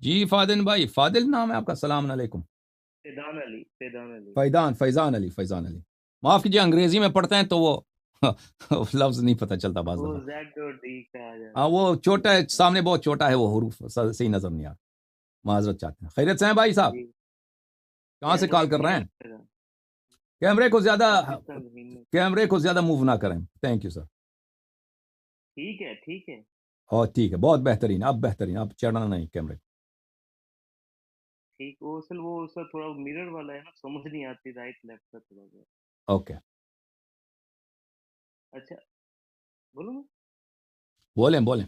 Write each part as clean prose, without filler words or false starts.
جی فادن بھائی، فادل نام ہے آپ کا؟ السلام علیکم. فیضان علی. معاف کیجیے، انگریزی میں پڑھتے ہیں تو وہ لفظ نہیں پتہ چلتا بعض وہ دفعہ. زیڈ اور ڈی کہا جاتا ہاں ہے. وہ چھوٹا ہے، سامنے بہت چھوٹا ہے، وہ حروف صحیح نظر نہیں آ. معذرت چاہتے ہیں. خیریت سے ہیں بھائی صاحب؟ جی کہاں سے کال کر رہے ہیں؟ میرا کیمرے کو زیادہ پاکستان زمین میں. کیمرے کو زیادہ موو نہ کریں. Thank you sir. ٹھیک ہے ٹھیک ہے اور ٹھیک ہے، بہت بہترین. اب بہترین، اب چڑھنا نہیں کیمرے کو. ٹھیک. وہ اصل وہ اس کا تھوڑا میرر والا ہے نا، سمجھ نہیں آتی رائٹ لیفٹ کا تھوڑا سا. اوکے اچھا بولوں. بولیں.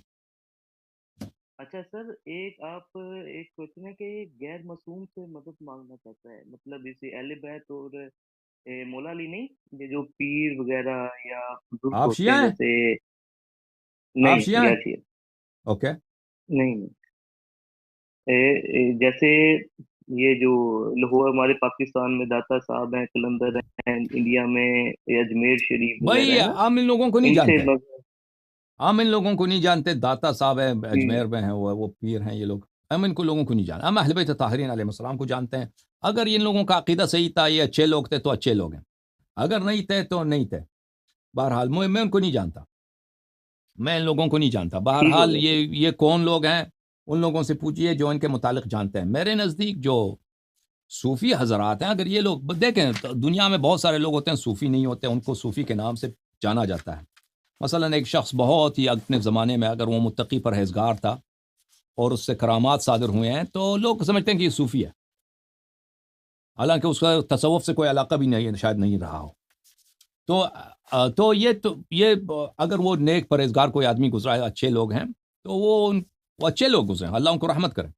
اچھا سر، ایک آپ ایک کوشچن ہے کہ غیر معصوم سے مدد مانگنا چاہتا ہے، مطلب اسی اہل بیت اور مولا علی نہیں، یہ جو پیر وغیرہ یا بزرگ آپ ہوتے ہیں شیعہ ہیں؟ جیسے. آپ نہیں شیعہ ہیں؟ یس یس. اوکے. نہیں جیسے یہ جو لاہور ہمارے پاکستان میں داتا صاحب ہیں، قلندر ہیں، انڈیا میں اجمیر شریف وغیرہ بھائی ہے نا، عام ان لوگوں کو نہیں ان سے جانتے. عام ان لوگوں کو نہیں جانتے. داتا صاحب ہے، جی اجمیر میں ہیں، وہ پیر ہیں یہ لوگ. ہم ان کو لوگوں کو نہیں جانتے. ہم اہل بیت طاہرین علیہ السلام کو جانتے ہیں. اگر ان لوگوں کا عقیدہ صحیح تھا، یہ اچھے لوگ تھے تو اچھے لوگ ہیں. اگر نہیں تھے تو نہیں تھے. بہرحال میں ان کو نہیں جانتا. میں ان لوگوں کو نہیں جانتا. ٹھیک ہو بہرحال گیا سر. یہ کون لوگ ہیں؟ ان لوگوں سے پوچھئے جو ان کے متعلق جانتے ہیں. میرے نزدیک جو صوفی حضرات ہیں، اگر یہ لوگ دیکھیں، دنیا میں بہت سارے لوگ ہوتے ہیں صوفی نہیں ہوتے، ان کو صوفی کے نام سے جانا جاتا ہے. مثلا ایک شخص بہت ہی اپنے زمانے میں اگر وہ متقی پرہیزگار تھا اور اس سے کرامات صادر ہوئے ہیں تو لوگ سمجھتے ہیں کہ یہ صوفی ہے، حالانکہ اس کا تصوف سے کوئی علاقہ بھی نہیں، شاید نہیں رہا ہو. تو یہ اگر وہ نیک پرہیزگار کوئی آدمی گزرا ہے، اچھے لوگ ہیں، تو وہ اچھے لوگ گزرے ہیں، اللہ ان کو رحمت کرے.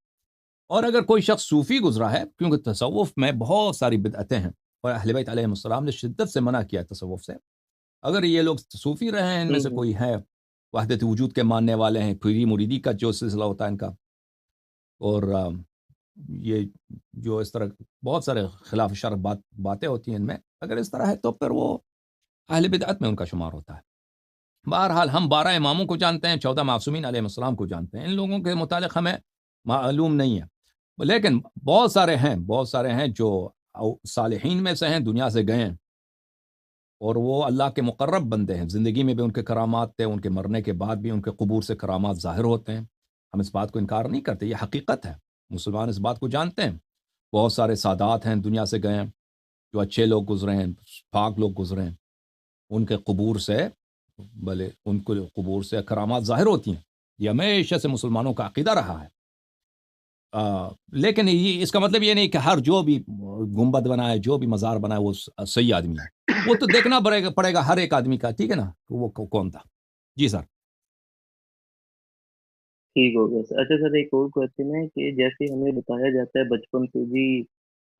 اور اگر کوئی شخص صوفی گزرا ہے، کیونکہ تصوف میں بہت ساری بدعتیں ہیں اور اہل بیت علیہ السلام نے شدت سے منع کیا ہے تصوف سے. اگر یہ لوگ صوفی رہے ہیں، ان میں سے کوئی ہے وحدت وجود کے ماننے والے ہیں، پیری مریدی کا جو سلسلہ ہوتا ہے ان کا، اور یہ جو اس طرح بہت سارے خلاف شرع باتیں ہوتی ہیں ان میں، اگر اس طرح ہے تو پھر وہ اہل بدعت میں ان کا شمار ہوتا ہے. بہرحال ہم 12 اماموں کو جانتے ہیں، 14 معصومین علیہ السلام کو جانتے ہیں. ان لوگوں کے متعلق ہمیں معلوم نہیں ہے، لیکن بہت سارے ہیں جو صالحین میں سے ہیں، دنیا سے گئے ہیں اور وہ اللہ کے مقرب بندے ہیں. زندگی میں بھی ان کے کرامات تھے، ان کے مرنے کے بعد بھی ان کے قبور سے کرامات ظاہر ہوتے ہیں. ہم اس بات کو انکار نہیں کرتے، یہ حقیقت ہے. مسلمان اس بات کو جانتے ہیں. بہت سارے سادات ہیں دنیا سے گئے ہیں، جو اچھے لوگ گزرے ہیں، پاک لوگ گزرے ہیں. ان کے قبور سے ان کو قبور سے کرامات ظاہر ہوتی ہیں. یہ ہمیشہ سے مسلمانوں کا عقیدہ رہا ہے. لیکن اس کا مطلب یہ نہیں کہ ہر جو بھی گنبد بنائے، جو بھی مزار بنائے، وہ صحیح آدمی ہے. وہ تو دیکھنا پڑے گا ہر ایک آدمی کا، ٹھیک ہے نا، وہ کون تھا. جی سر. ٹھیک ہو گیا سر. اچھا سر، ایک اور کوشچن ہے کہ جیسے ہمیں بتایا جاتا ہے بچپن سے جی،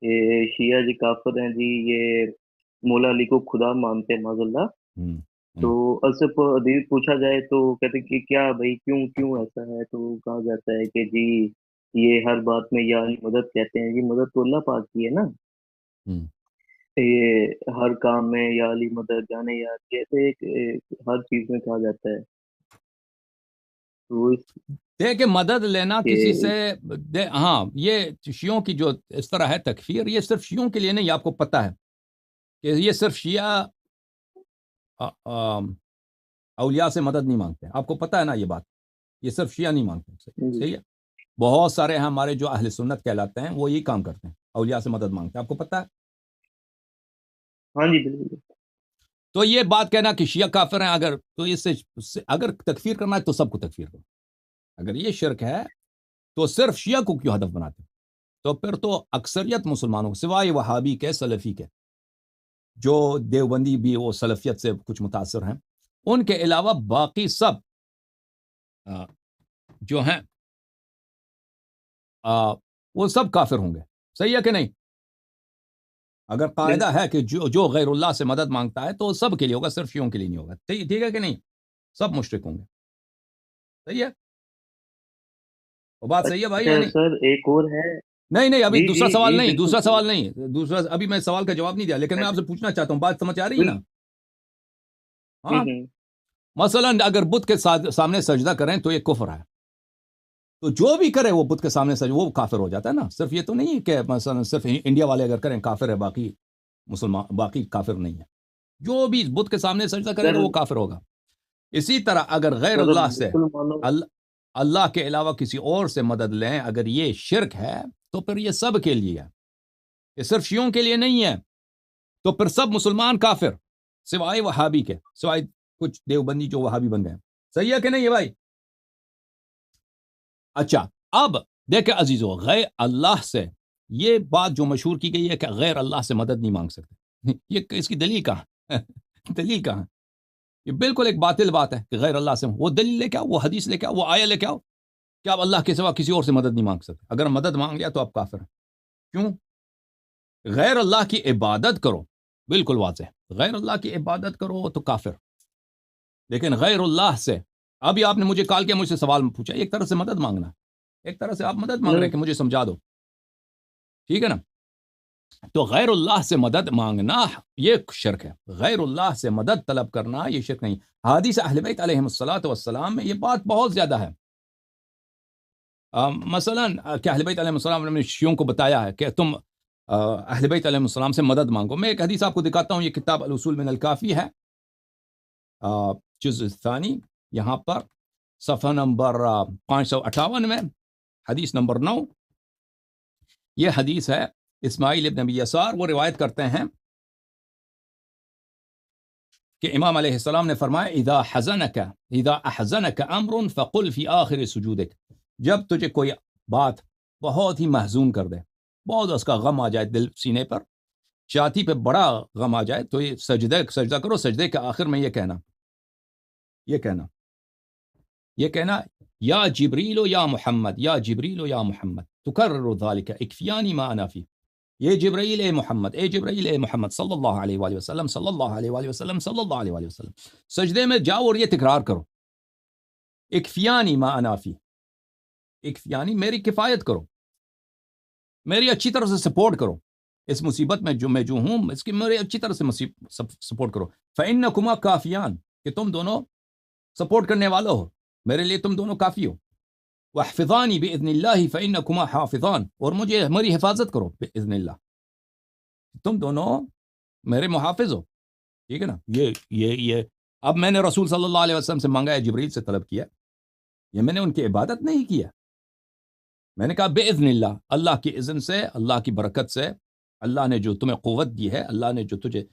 یہ شیعہ جی کافر ہیں جی، یہ مولا علی کو خدا مانتے ہیں معاذ اللہ. تو سے حدیث پوچھا جائے تو کہتے ہیں کہ کیا بھائی کیوں ایسا ہے، تو کہا جاتا ہے کہ جی یہ ہر بات میں یا علی مدد کہتے ہیں. یہ مدد تو اللہ پاک کی ہے نا، یہ ہر کام میں یا علی مدد جانے یا کہتے ہر چیز میں کہا جاتا ہے. تو دیکھیں، مدد لینا کسی سے ہاں، یہ شیعوں کی جو اس طرح ہے تکفیر، یہ صرف شیعوں کے لیے نہیں. آپ کو پتہ ہے کہ یہ صرف شیعہ اولیاء سے مدد نہیں مانگتے. آپ کو پتہ ہے نا یہ بات، یہ صرف شیعہ نہیں مانگتے. صحیح ہے. بہت سارے ہیں ہمارے جو اہل سنت کہلاتے ہیں، وہ یہی کام کرتے ہیں، اولیاء سے مدد مانگتے ہیں. آپ کو پتہ ہے؟ ہاں جی بالکل. تو یہ بات کہنا کہ شیعہ کافر ہیں، اگر تو اس سے اگر تکفیر کرنا ہے تو سب کو تکفیر کرو. اگر یہ شرک ہے تو صرف شیعہ کو کیوں ہدف بناتے ہیں؟ تو پھر تو اکثریت مسلمانوں سوائے وہابی کے، سلفی کے، جو دیوبندی بھی وہ سلفیت سے کچھ متاثر ہیں، ان کے علاوہ باقی سب جو ہیں وہ سب کافر ہوں گے. صحیح ہے کہ نہیں؟ اگر قاعدہ ہے کہ جو غیر اللہ سے مدد مانگتا ہے تو سب کے لیے ہوگا، صرف شیعوں کے لیے نہیں ہوگا. ٹھیک ہے کہ نہیں؟ سب مشرک ہوں گے. صحیح ہے؟ وہ بات صحیح ہے بھائی یا اچھا نہیں؟ سر ایک اور ہے. نہیں ابھی جی دوسرا جی سوال جی نہیں، بالکل صحیح. ابھی میں سوال کا جواب نہیں دیا، لیکن میں آپ سے پوچھنا چاہتا ہوں، بات سمجھ آ رہی ہے نا؟ ہاں. مثلا اگر بت کے سامنے سجدہ کریں تو یہ کفر ہے. تو جو بھی کرے وہ بت کے سامنے سجدہ وہ کافر ہو جاتا ہے نا. صرف یہ تو نہیں کہ مثلا صرف انڈیا والے اگر کریں کافر ہے, باقی مسلمان باقی کافر نہیں ہے. جو بھی بت کے سامنے سجدہ کرے سر گا وہ کافر ہوگا. اسی طرح اگر غیر سر اللہ سے مسلمانوں اللہ کے علاوہ کسی اور سے مدد لیں, اگر یہ شرک ہے تو پھر یہ سب کے لیے ہے, یہ صرف شیعوں کے لیے نہیں ہے. تو پھر سب مسلمان کافر سوائے وہابی کے, سوائے کچھ دیوبندی جو وہابی بن گئے. صحیح ہے کہ نہیں ہے بھائی؟ اچھا اب دیکھیں عزیزو, غیر اللہ سے یہ بات جو مشہور کی گئی ہے کہ غیر اللہ سے مدد نہیں مانگ سکتے, یہ اس کی دلیل کہاں دلیل کہاں؟ یہ بالکل ایک باطل بات ہے کہ غیر اللہ سے وہ دلیل لے کے آؤ, وہ حدیث لے کے آؤ, وہ آیا لے کے آؤ کہ آپ اللہ کے سوا کسی اور سے مدد نہیں مانگ سکتے. اگر مدد مانگ لیا تو آپ کافر ہیں. کیوں؟ غیر اللہ کی عبادت کرو, بالکل واضح, غیر اللہ کی عبادت کرو تو کافر. لیکن غیر اللہ سے, ابھی آپ نے مجھے کال کیا, مجھ سے سوال پوچھا, ایک طرح سے مدد مانگنا, ایک طرح سے آپ مدد مانگ رہے ہیں کہ مجھے سمجھا دو, ٹھیک ہے نا. تو غیر اللہ سے مدد مانگنا یہ شرک ہے, غیر اللہ سے مدد طلب کرنا یہ شرک نہیں. حدیث اہل بیت علیہم الصلوۃ والسلام میں یہ بات بہت زیادہ ہے. مثلا کہ اہل بیت علیہم السلام نے شیعوں کو بتایا ہے کہ تم اہل بیت علیہم السلام سے مدد مانگو. میں ایک حدیث آپ کو دکھاتا ہوں, یہ کتاب الاصول من الکافی ہے, جزء ثانی, یہاں پر صفحہ نمبر 558 میں حدیث نمبر 9. یہ حدیث ہے اسماعیل ابن ابی یسار, وہ روایت کرتے ہیں کہ امام علیہ السلام نے فرمایا اذا احزنک امر فقل فی آخر سجودک, جب تجھے کوئی بات بہت ہی محزون کر دے, بہت اس کا غم آ جائے دل سینے پر, چھاتی پہ بڑا غم آ جائے, تو یہ سجدہ کرو, سجدے کے آخر میں یہ کہنا یا جبریل یا محمد, یا جبریل یا محمد تکرر ذالک اکفیانی ما انا فی, یہ جبرائیل اے محمد, اے جبرائیل اے محمد صلی اللہ علیہ وآلہ وسلم, صلی اللہ علیہ وآلہ وسلم, صلی اللہ علیہ وآلہ وسلم, سجدے میں جاؤ اور یہ تکرار کرو, اکفیانی ما انا فی, اکفیانی میری کفایت کرو, میری اچھی طرح سے سپورٹ کرو, اس مصیبت میں جو ہوں اس کی میری اچھی طرح سے سپورٹ کرو. فإنکما کافیان, کہ تم دونوں سپورٹ کرنے والے ہو, میرے لیے تم دونوں کافی ہو. واحفظانی بإذن اللہ فإنکما حافظان, اور مجھے میری حفاظت کرو بإذن اللہ, تم دونوں میرے محافظ ہو, ٹھیک ہے نا. یہ اب میں نے رسول صلی اللہ علیہ وسلم سے مانگا ہے, جبریل سے طلب کیا, یہ میں نے ان کی عبادت نہیں کیا, میں نے کہا بإذن اللہ, اللہ کی اذن سے, اللہ کی برکت سے, اللہ نے جو تمہیں قوت دی ہے, اللہ نے جو تجھے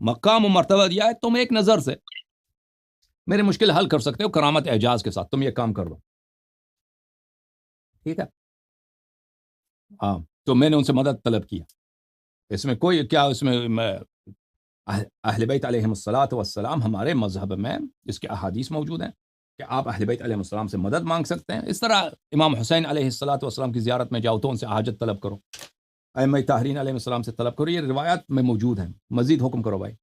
مقام و مرتبہ دیا ہے, تم ایک نظر سے میرے مشکل حل کر سکتے ہو کرامت اعجاز کے ساتھ, تم یہ کام کر دو, ٹھیک ہے. تو میں نے ان سے مدد طلب کیا. اس میں کوئی کیا, اس میں اہل بیت علیہم الصلوۃ والسلام, ہمارے مذہب میں اس کے احادیث موجود ہیں کہ آپ اہل بیت علیہ السلام سے مدد مانگ سکتے ہیں. اس طرح امام حسین علیہ الصلوۃ والسلام کی زیارت میں جاؤ تو ان سے حاجت طلب کرو, ائمہ طاہرین علیہ السلام سے طلب کرو, یہ روایات میں موجود ہیں. مزید حکم کرو بھائی.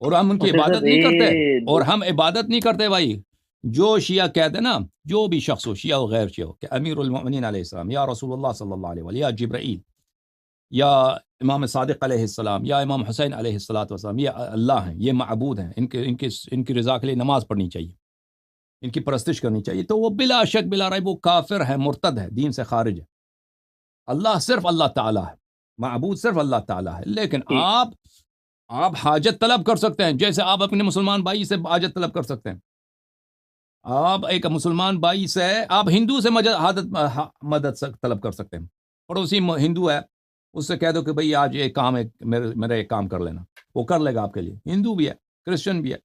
اور ہم ان کی عبادت نہیں کرتے, اور ہم عبادت نہیں کرتے بھائی. جو شیعہ کہتے ہیں نا, جو بھی شخص ہو, شیعہ ہو غیر شیعہ ہو, کہ امیر المؤمنین علیہ السلام, یا رسول اللہ صلی اللہ علیہ وسلم, یا جبرائیل, یا امام صادق علیہ السلام, یا امام حسین علیہ السلام, یہ اللہ ہیں, یہ معبود ہیں, ان کی رضا کے لیے نماز پڑھنی چاہیے, ان کی پرستش کرنی چاہیے, تو وہ بلا شک بلا ریب وہ کافر ہے, مرتد ہے, دین سے خارج ہے. اللہ صرف اللہ تعالیٰ ہے, معبود صرف اللہ تعالیٰ ہے. لیکن آپ حاجت طلب کر سکتے ہیں, جیسے آپ اپنے مسلمان بھائی سے حاجت طلب کر سکتے ہیں. آپ ایک مسلمان بھائی سے, آپ ہندو سے مدد طلب کر سکتے ہیں. پڑوسی ہندو ہے, اس سے کہہ دو کہ بھئی آج ایک کام ہے, میرا ایک کام کر لینا, وہ کر لے گا آپ کے لیے. ہندو بھی ہے, کرسچن بھی ہے.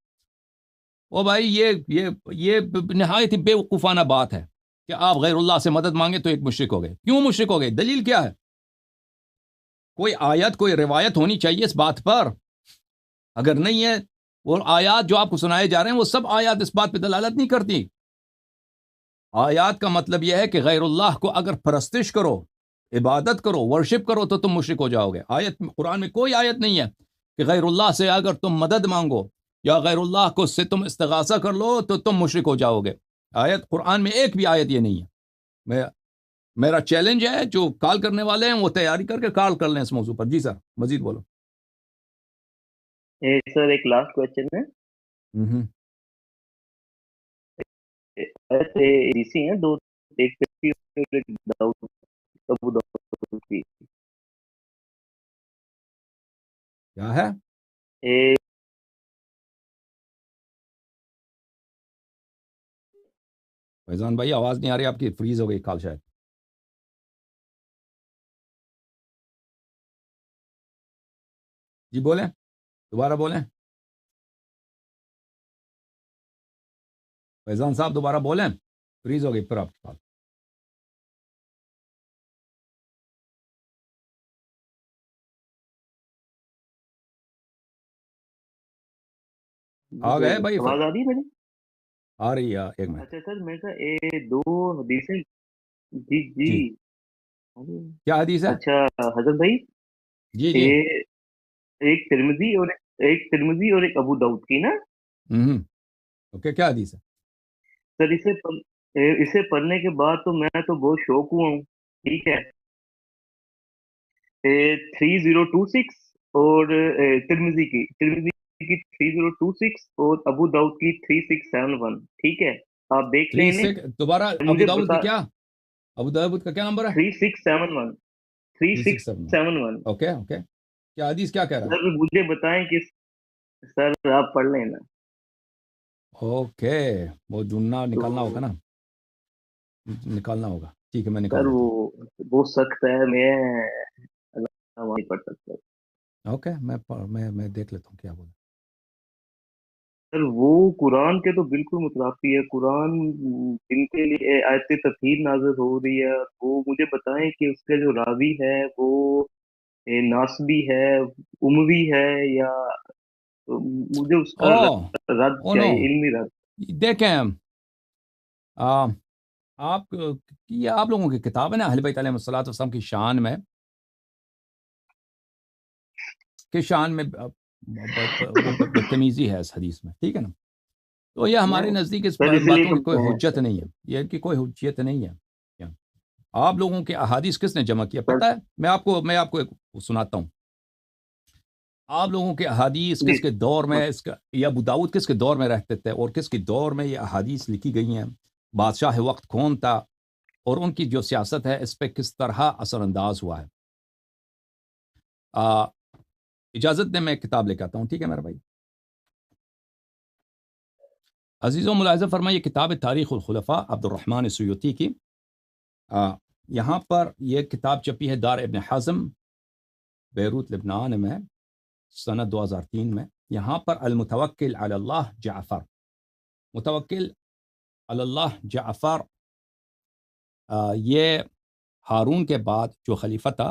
او بھائی یہ نہایت ہی بے وقوفانہ بات ہے کہ آپ غیر اللہ سے مدد مانگے تو ایک مشرک ہو گئے. کیوں مشرک ہو گئے؟ دلیل کیا ہے؟ کوئی آیت, کوئی روایت ہونی چاہیے اس بات پر. اگر نہیں ہے, وہ آیات جو آپ کو سنائے جا رہے ہیں وہ سب آیات اس بات پہ دلالت نہیں کرتی. آیات کا مطلب یہ ہے کہ غیر اللہ کو اگر پرستش کرو, عبادت کرو, ورشپ کرو, تو تم مشرک ہو جاؤ گے. قرآن میں کوئی آیت نہیں ہے کہ غیر اللہ سے اگر تم مدد مانگو یا غیر اللہ کو سے تم استغاثہ کر لو تو تم مشرک ہو جاؤ گے. قرآن میں ایک بھی آیت یہ نہیں ہے. میرا چیلنج ہے, جو کال کرنے والے ہیں وہ تیاری کر کے کال کر لیں اس موضوع پر. جی سر, مزید بولو. سر ایک لاسٹ کوشچن ہے. حدیثی ہیں دو، ایک ترمذی اور ایک ابو داؤد کی. کیا ہے؟ ایک فیضان بھائی آواز نہیں آ رہی آپ کی، فریز ہو گئی کال شاید. جی بولیں، دوبارہ بولیں. فیضان صاحب دوبارہ بولیں، فریز ہو گئی پھر آپ کی کال. آ گئے بھائی؟ آواز آ رہی ہے میری؟ آ رہی ہے، ایک منٹ. اچھا سر، میں کہا دو حدیثیں. جی جی. جی کیا حدیث ہے؟ اچھا حضرت بھائی، جی جی. ایک ترمذی اور ایک ابو داؤد کی نا. اوکے، کیا حدیث ہے؟ سر اسے پڑھنے کے بعد تو میں تو بہت شوق ہوا ہوں. ٹھیک ہے. 3026 اور ترمذی کی 3026 اور ابو داؤد کی 3671. ٹھیک ہے، آپ دیکھ لیں انہیں. دوبارہ ابو مجھے داؤد کی بتا. کیا؟ ابو داؤد کا کیا نمبر ہے؟ 3671. 367. 3671. اوکے اوکے، کیا حدیث کیا کہہ رہا ہے؟ سر مجھے بتائیں کہ سر آپ پڑھ لیں نا. اوکے، وہ ڈھونڈنا تو نکالنا ہوگا نا، نکالنا ہوگا. ٹھیک ہے، میں سر نکال دیتا ہوں. وہ سخت ہے، میں نہیں پڑھ سکتا. اوکے، میں دیکھ لیتا ہوں کیا بولا. سر وہ قرآن کے تو بالکل مترافی ہے. قرآن جن کے لیے آیت تطہیر نازل ہو رہی ہے، وہ مجھے بتائیں کہ اس کا جو راوی ہے وہ ناسبی ہے، اموی ہے، یا مجھے اس کا رد او نو، چاہیے، علمی رد. دیکھیں آپ یہ آپ لوگوں کی کتاب ہے نا اہل بیت علیہ الصلوۃ والسلام کی شان میں، ان پہ بدتمیزی ہے اس حدیث میں. ٹھیک ہے نا، تو یہ ہمارے نزدیک اس سر اس لیے باتوں تو کی کوئی حجت نہیں ہے، یہ کی کوئی حجیت نہیں ہے. آپ لوگوں کے احادیث کس نے جمع کیا سر. پتہ ہے؟ میں آپ کو ایک سناتا ہوں. آپ لوگوں کے احادیث جی کس کے دور میں یا ابو داؤد کس کے دور میں رہتے تھے، اور کس کے دور میں یہ احادیث لکھی گئی ہیں، بادشاہ وقت کون تھا، اور ان کی جو سیاست ہے اس پہ کس طرح اثر انداز ہوا ہے. اجازت دیں میں ایک کتاب لے کے آتا ہوں. ٹھیک ہے میرا بھائی؟ عزیزوں ملاحظہ فرمائیے، کتاب تاریخ الخلفاء عبد الرحمن سیوطی کی. یہاں پر یہ کتاب چھپی ہے دار ابن حزم، بیروت لبنان میں، سنہ 2003 میں. یہاں پر المتوکل علی اللہ جعفر، متوکل علی اللہ جعفر، یہ ہارون کے بعد جو خلیفہ تھا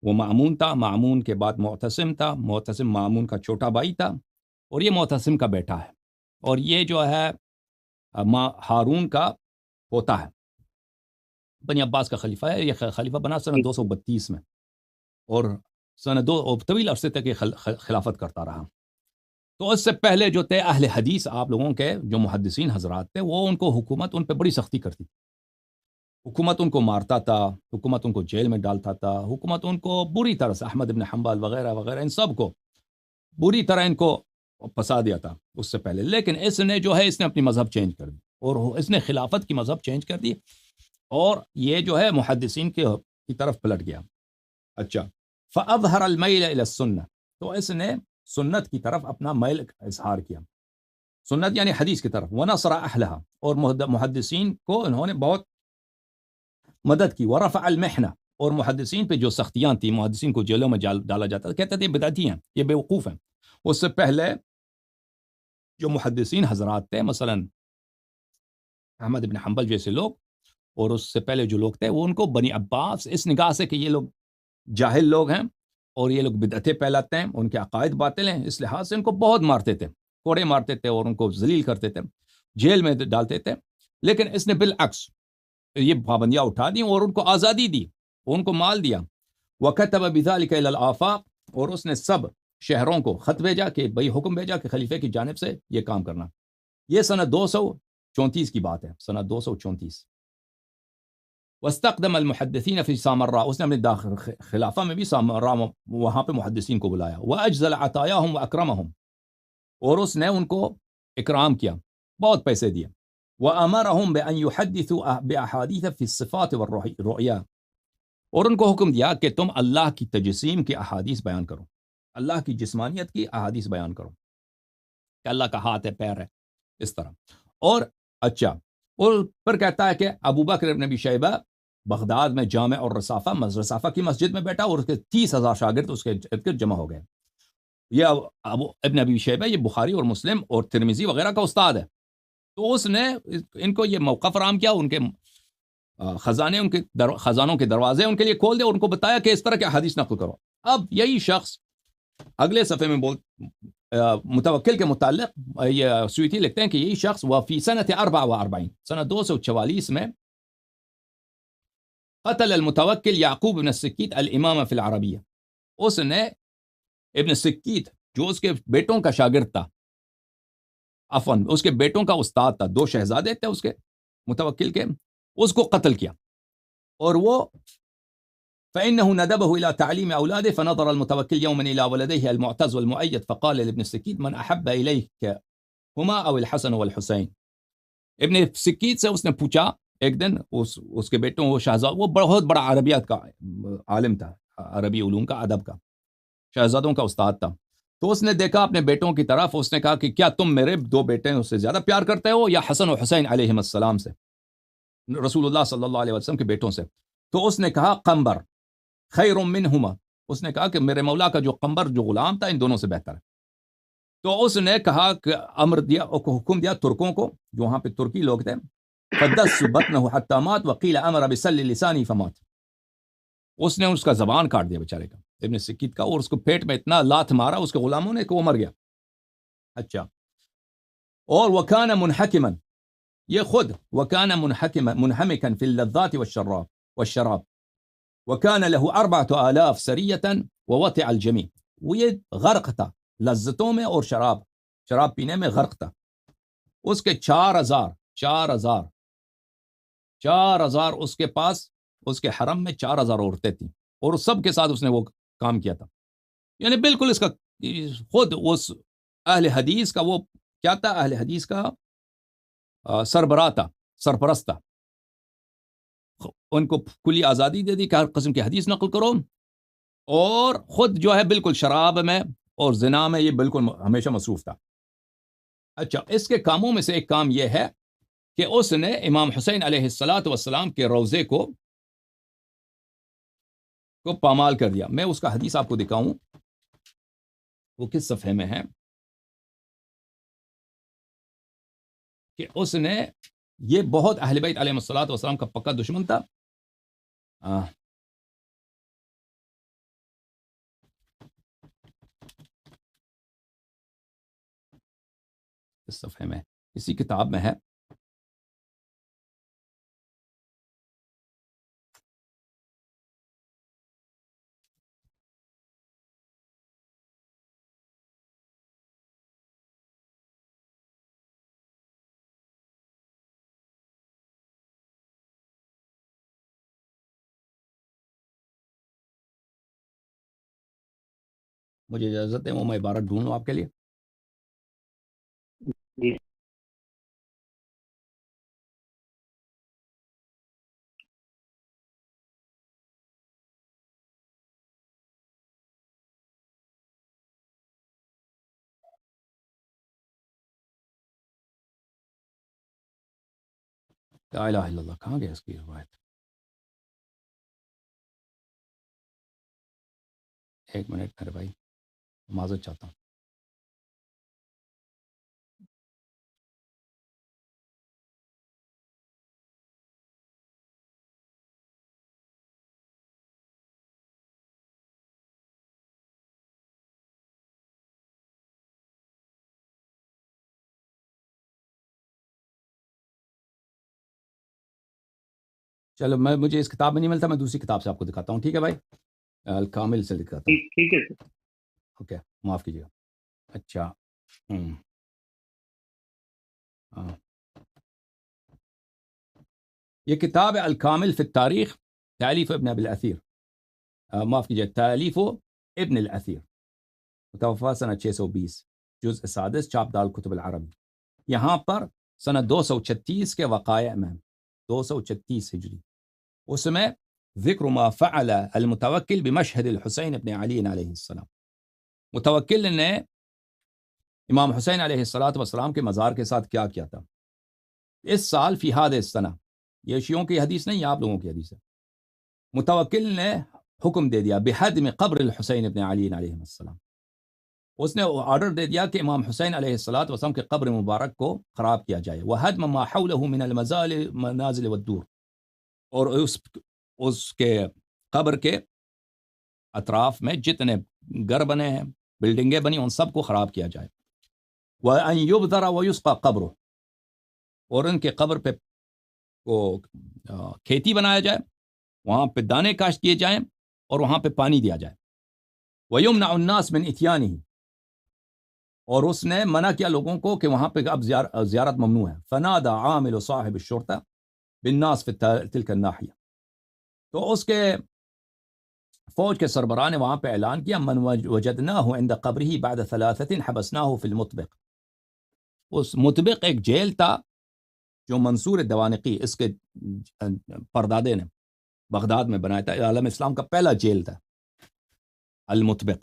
وہ مامون تھا، مامون کے بعد معتصم تھا، معتصم مامون کا چھوٹا بھائی تھا، اور یہ معتصم کا بیٹا ہے، اور یہ جو ہے ہارون کا پوتا ہے. بنی عباس کا خلیفہ ہے. یہ خلیفہ بنا سنہ 232 میں، اور سنہ طویل عرصے تک یہ خلافت کرتا رہا. تو اس سے پہلے جو تھے اہل حدیث، آپ لوگوں کے جو محدثین حضرات تھے، وہ ان کو حکومت ان پہ بڑی سختی کرتی تھی. حکومت ان کو مارتا تھا، حکومت ان کو جیل میں ڈالتا تھا، حکومت ان کو بری طرح سے، احمد ابن حنبل وغیرہ وغیرہ، ان سب کو بری طرح ان کو پھنسا دیا تھا اس سے پہلے. لیکن اس نے جو ہے، اس نے اپنی مذہب چینج کر دی، اور اس نے خلافت کی مذہب چینج کر دی، اور یہ جو ہے محدثین کی طرف پلٹ گیا. اچھا، فَأَظْهَرَ الْمَيْلَ إِلَى السُّنَّةِ، تو اس نے سنت کی طرف اپنا میل اظہار کیا، سنت یعنی حدیث کی طرف. وَنَصَرَ أَهْلَهَا، اور محدثین کو انہوں نے بہت مدد کی. وَرَفَعَ الْمِحْنَةَ، اور محدثین پہ جو سختیاں تھیں، محدثین کو جیلوں میں ڈالا جاتا تھا، کہتے تھے یہ بدعتی ہیں، یہ بیوقوف ہیں. اس سے پہلے جو محدثین حضرات تھے، مثلا احمد ابن حنبل جیسے لوگ، اور اس سے پہلے جو لوگ تھے، وہ ان کو بنی عباس اس نگاہ سے کہ یہ لوگ جاہل لوگ ہیں اور یہ لوگ بدعتیں پھیلاتے ہیں، ان کے عقائد باطل ہیں، اس لحاظ سے ان کو بہت مارتے تھے، کوڑے مارتے تھے، اور ان کو ذلیل کرتے تھے، جیل میں ڈالتے تھے. لیکن اس نے بالعکس یہ پابندیاں اٹھا دی اور ان کو آزادی دی، ان کو مال دیا. وَكَتَبَ بِذَلِكَ إِلَى الْآفَاقِ، اور اس نے سب شہروں کو خط بھیجا، کہ بھئی حکم بھیجا کہ خلیفے کی جانب سے یہ کام کرنا. یہ سنہ 234 کی بات ہے، سنہ 234. واستقدم المحدثین فی سامراء، اس نے اپنے خلافہ میں بھی سامراء وہاں پہ محدثین کو بلایا. واجزل عطایاہم واکرمہم، اور اس نے ان کو اکرام کیا، بہت پیسے دیے. وأمرهم بأن يحدثوا بأحاديث في الصفات والرؤيا، اور ان کو حکم دیا کہ تم اللہ کی تجسیم کی احادیث بیان کرو، اللہ کی جسمانیت کی احادیث بیان کرو کہ اللہ کا ہاتھ ہے، پیر ہے، اس طرح. اور اچھا، اور پھر کہتا ہے کہ ابو بکر ابن ابی شیبہ بغداد میں جامع اور رصافہ کی مسجد میں بیٹھا، اور اس کے 30,000 شاگرد اس کے ارد گرد جمع ہو گئے. یہ ابن ابی شیبہ یہ بخاری اور مسلم اور ترمذی وغیرہ کا استاد ہے. تو اس نے ان کو یہ موقع فراہم کیا، ان کے خزانے، ان کے خزانوں کے دروازے ان کے لیے کھول دے، اور ان کو بتایا کہ اس طرح کے حدیث نقل کرو. اب یہی شخص اگلے صفحے میں متوکل کے متعلق یہ سیوطی لکھتے ہیں کہ یہی شخص وفی سنۃ 44 سنہ 244 میں قتل المتوکل یعقوب بن السکیت الامام فی العربیہ. اس نے ابن سکیت جو اس کے بیٹوں کا شاگرد تھا، عفواً اس کے بیٹوں کا استاد تھا، 2 شہزادے تھے اس کے متوکل کے، اس کو قتل کیا. اور وہ فإنه ندبه إلى تعليم أولاده فنظر المتوكل يوما إلى ولديه المعتز والمؤيد فقال لابن السكيت من أحب إليك هما أو الحسن والحسين. ابن سکیت سے اس نے پوچھا ایک دن اس کے بیٹوں، وہ شہزاد، وہ بہت بڑا عربیات کا عالم تھا، عربی علوم کا، ادب کا، شہزادوں کا استاد تھا. تو اس نے دیکھا اپنے بیٹوں کی طرف، اس نے کہا کہ کیا تم میرے 2 بیٹے ہیں اس سے زیادہ پیار کرتے ہو یا حسن و حسین علیہم السلام سے، رسول اللہ صلی اللہ علیہ وسلم کے بیٹوں سے؟ تو اس نے کہا قمبر خیر منہما، اس نے کہا کہ میرے مولا کا جو قمبر جو غلام تھا ان دونوں سے بہتر ہے. تو اس نے کہا کہ امر دیا، حکم دیا ترکوں کو، جو وہاں پہ ترکی لوگ تھے، فدس بطنہ حتی مات وقیل امر بسل لسانی فمات. اس نے اس کا زبان کاٹ دیا بیچارے کا، ابن سکیت کا، اور اس کو پیٹ میں اتنا لات مارا اس کے غلاموں نے کہ وہ مر گیا. اچھا، اور وکان منحکما، یہ خود وکان منحکما منحمکا فی اللذات والشراب وكان له 4,000 سریة ووطع الجميع. وہ یہ غرق تھا لذتوں میں اور شراب پینے میں غرق تھا. اس کے 4,000 اس کے پاس، اس کے حرم میں 4,000 عورتیں تھیں، اور سب کے ساتھ اس نے وہ کام کیا تھا. یعنی بالکل اس کا خود اس اہل حدیث کا وہ کیا تھا، اہل حدیث کا سربراہ تھا، سرپرست تھا. ان کو کلی آزادی دے دی کہ ہر قسم کی حدیث نقل کرو، اور خود جو ہے بالکل شراب میں اور زنا میں یہ بالکل ہمیشہ مصروف تھا. اچھا، اس کے کاموں میں سے ایک کام یہ ہے کہ اس نے امام حسین علیہ السلام کے روضے کو پامال کر دیا. میں اس کا حدیث آپ کو دکھاؤں، وہ کس صفحے میں ہے، کہ اس نے، یہ بہت اہل بیت علیہ السلام کا پکا دشمن تھا. اس صفحے میں، اسی کتاب میں ہے. مجھے اجازت ہے وہ میں عبارت ڈھونڈ لوں آپ کے لیے. جی لا الہ الا اللہ، کہاں گیا اس کی روایت؟ ایک منٹ میرے بھائی، معذرت چاہتا ہوں. چلو، مجھے اس کتاب میں نہیں ملتا، میں دوسری کتاب سے آپ کو دکھاتا ہوں. ٹھیک ہے بھائی، الکامل سے دکھاتا ہوں. ٹھیک ہے سر. اوکے، معاف کیجیے گا. اچھا، یہ کتاب ہے الکامل فی التاریخ، تالیف ابن ابی الاثیر، معاف کیجیے، تالیف ابن الاثیر، متوفا سنہ 620، جزء 6، چاپ دار کتب العرب. یہاں پر سنہ 236 کے وقائع میں 236 ہجری اس میں ذکر ما فعل المتوکل بمشہد الحسین ابن علی علیہ السلام. متوکل نے امام حسین علیہ السلام کے مزار کے ساتھ کیا کیا تھا. اس سال فی هذه السنہ، یہ شیعوں کی حدیث نہیں، آپ لوگوں کی حدیث ہے. متوکل نے حکم دے دیا بحدم قبر الحسین ابن علی علیہ السلام. اس نے آرڈر دے دیا کہ امام حسین علیہ السلام کے قبر مبارک کو خراب کیا جائے. وہدم ما حوله من المنازل والدور، اور اس کے قبر کے اطراف میں جتنے گھر بنے ہیں، بلڈنگیں بنی، ان سب کو خراب کیا جائے. وَأَن يُبْذَرَ وَيُسْقَى قَبْرُهُ، اور ان کے قبر پہ کو کھیتی بنایا جائے، وہاں پہ دانے کاشت کیے جائیں اور وہاں پہ پانی دیا جائے. وَيُمْنَعُ النَّاسِ مِنْ إِتْيَانِهِ، اور اس نے منع کیا لوگوں کو کہ وہاں پہ اب زیارت ممنوع ہے. فَنَادَى عَامِلُ صَاحِبِ الشُّرْطَةِ بِالنَّاسِ فِي تِلْكَ النَّاحِيَةِ، تو اس کے فوج کے سربراہ نے وہاں پہ اعلان کیا من وجدناه عند قبره بعد 3 حبسناه في المطبق. اس مطبق ایک جیل تھا جو منصور دوانقی، اس کے پردادے نے بغداد میں بنایا تھا. عالم اسلام کا پہلا جیل تھا المطبق،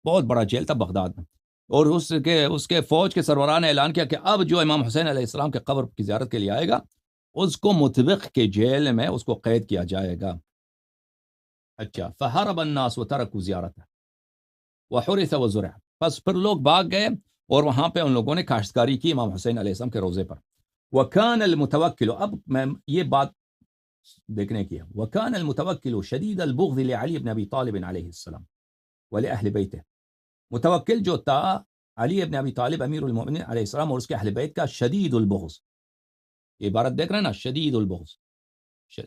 بہت بڑا جیل تھا بغداد میں. اور اس کے فوج کے سربراہ نے اعلان کیا کہ اب جو امام حسین علیہ السلام کے قبر کی زیارت کے لیے آئے گا، اس کو مطبق کے جیل میں اس کو قید کیا جائے گا. اچھا، فہرب الناس وترکوا زیارته وحرث وزرع، پس پھر لوگ بھاگ گئے اور وہاں پہ ان لوگوں نے کاشتکاری کی امام حسین علیہ السلام کے روضے پر. وکان المتوکل، اب میں یہ بات دیکھنے کی ہے، وکان المتوکل شدید البغض لعلی بن ابی طالب علیہ السلام ولاہل بیتہ. متوکل جو تھا علی ابن ابی طالب امیر المؤمنین علیہ السلام اور اس کے اہل بیت کا شدید البغض. یہ عبارت دیکھ رہے ہیں نا، شدید البغض،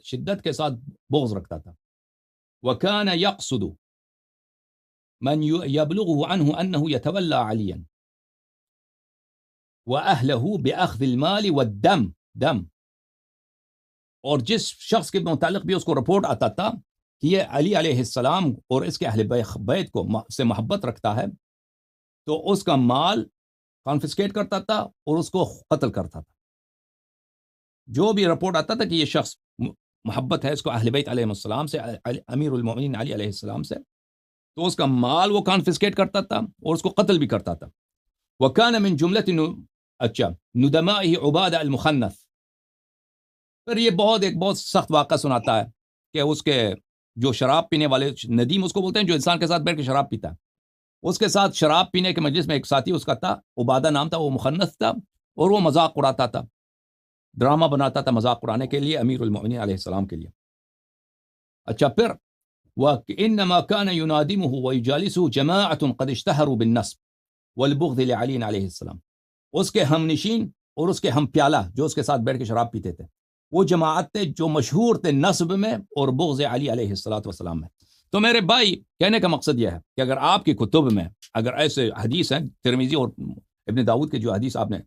شدت کے ساتھ بغض رکھتا تھا. وكان يقصد من يبلغه عنه أنه يتولى عليا وأهله بأخذ المال والدم دم، اور جس شخص کے متعلق بھی اس کو رپورٹ آتا تھا کہ یہ علی علیہ السلام اور اس کے اہل بیت کو سے محبت رکھتا ہے، تو اس کا مال کانفسکیٹ کرتا تھا اور اس کو قتل کرتا تھا. جو بھی رپورٹ آتا تھا کہ یہ شخص محبت ہے اس کو اہل بیت علیہ السلام سے، امیر المؤمنین علی علیہ السلام سے، تو اس کا مال وہ کانفسکیٹ کرتا تھا اور اس کو قتل بھی کرتا تھا. وَكَانَ مِن جُمْلَةِ نُدَمَائِهِ عُبَادَ الْمُخَنَّث. پھر یہ ایک بہت سخت واقعہ سناتا ہے کہ اس کے جو شراب پینے والے، ندیم اس کو بولتے ہیں جو انسان کے ساتھ بیٹھ کے شراب پیتا ہے، اس کے ساتھ شراب پینے کے مجلس میں ایک ساتھی اس کا تھا، عبادہ نام تھا، وہ مخنث تھا اور وہ مذاق اڑاتا تھا، ڈرامہ بناتا تھا مذاق اڑانے کے لیے امیر المؤمنین علیہ السلام کے لیے. اچھا، پھر وَإِنَّمَا كَانَ يُنَادِمُهُ وَيُجَالِسُهُ جَمَاعَةٌ قَدْ اشْتَهَرُوا بِالنَّصْبِ وَالْبُغْضِ لِعَلِيٍّ علیہ السلام. اس کے ہم نشین اور اس کے ہم پیالہ جو اس کے ساتھ بیٹھ کے شراب پیتے تھے، وہ جماعت تھے جو مشہور تھے نصب میں اور بغض علی علیہ السلام میں. تو میرے بھائی، کہنے کا مقصد یہ ہے کہ اگر آپ کی کتب میں اگر ایسے حدیث ہیں، ترمذی اور ابن داؤد کے جو حدیث آپ نے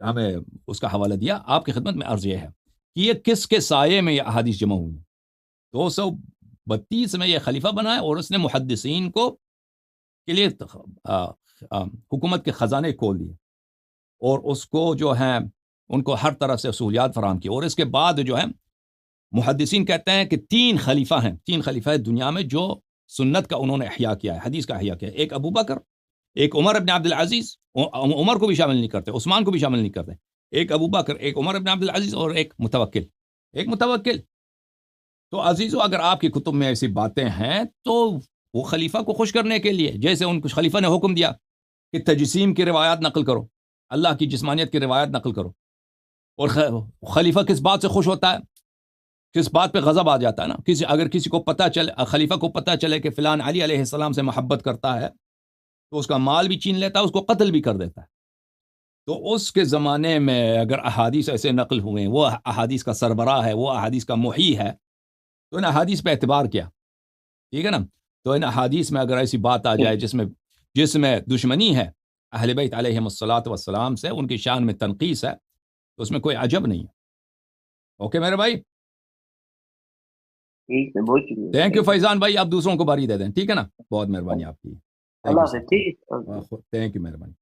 ہمیں اس کا حوالہ دیا، آپ کی خدمت میں عرض یہ ہے کہ یہ کس کے سائے میں یہ احادیث جمع ہوئی ہیں. 232 میں یہ خلیفہ بنا ہے اور اس نے محدثین کو کے لیے حکومت کے خزانے کھول دیے اور اس کو جو ہے ان کو ہر طرح سے سہولیات فراہم کی. اور اس کے بعد جو ہے محدثین کہتے ہیں کہ 3 خلیفہ ہیں دنیا میں جو سنت کا انہوں نے احیاء کیا ہے، حدیث کا احیاء کیا ہے. ایک ابو بکر، ایک عمر ابن عبد العزیز، عمر کو بھی شامل نہیں کرتے، عثمان کو بھی شامل نہیں کرتے، ایک ابو بکر، ایک عمر ابن عبد العزیز اور ایک متوکل. تو عزیزو، اگر آپ کی کتب میں ایسی باتیں ہیں تو وہ خلیفہ کو خوش کرنے کے لیے، جیسے ان کو خلیفہ نے حکم دیا کہ تجسیم کی روایات نقل کرو، اللہ کی جسمانیت کی روایات نقل کرو، اور خلیفہ کس بات سے خوش ہوتا ہے، کس بات پہ غضب آ جاتا ہے نا. اگر کسی کو پتہ چلے، خلیفہ کو پتہ چلے کہ فلان علی علیہ السلام سے محبت کرتا ہے، تو اس کا مال بھی چھین لیتا ہے، اس کو قتل بھی کر دیتا ہے. تو اس کے زمانے میں اگر احادیث ایسے نقل ہوئے ہیں، وہ احادیث کا سربراہ ہے، وہ احادیث کا محی ہے، تو ان احادیث پہ اعتبار کیا، ٹھیک ہے نا. تو ان احادیث میں اگر ایسی بات آ جائے جس میں دشمنی ہے اہل بیت علیہم الصلاۃ سے، ان کی شان میں تنقیص ہے، تو اس میں کوئی عجب نہیں ہے. اوکے میرے بھائی، ٹھیک ہے، بہت شکریہ. تھینک یو فیضان بھائی، آپ دوسروں کو باری دے دیں، ٹھیک ہے نا. بہت مہربانی آپ کی. اللہ حافظ. ٹھیک ہے. تھینک یو، مہربانی.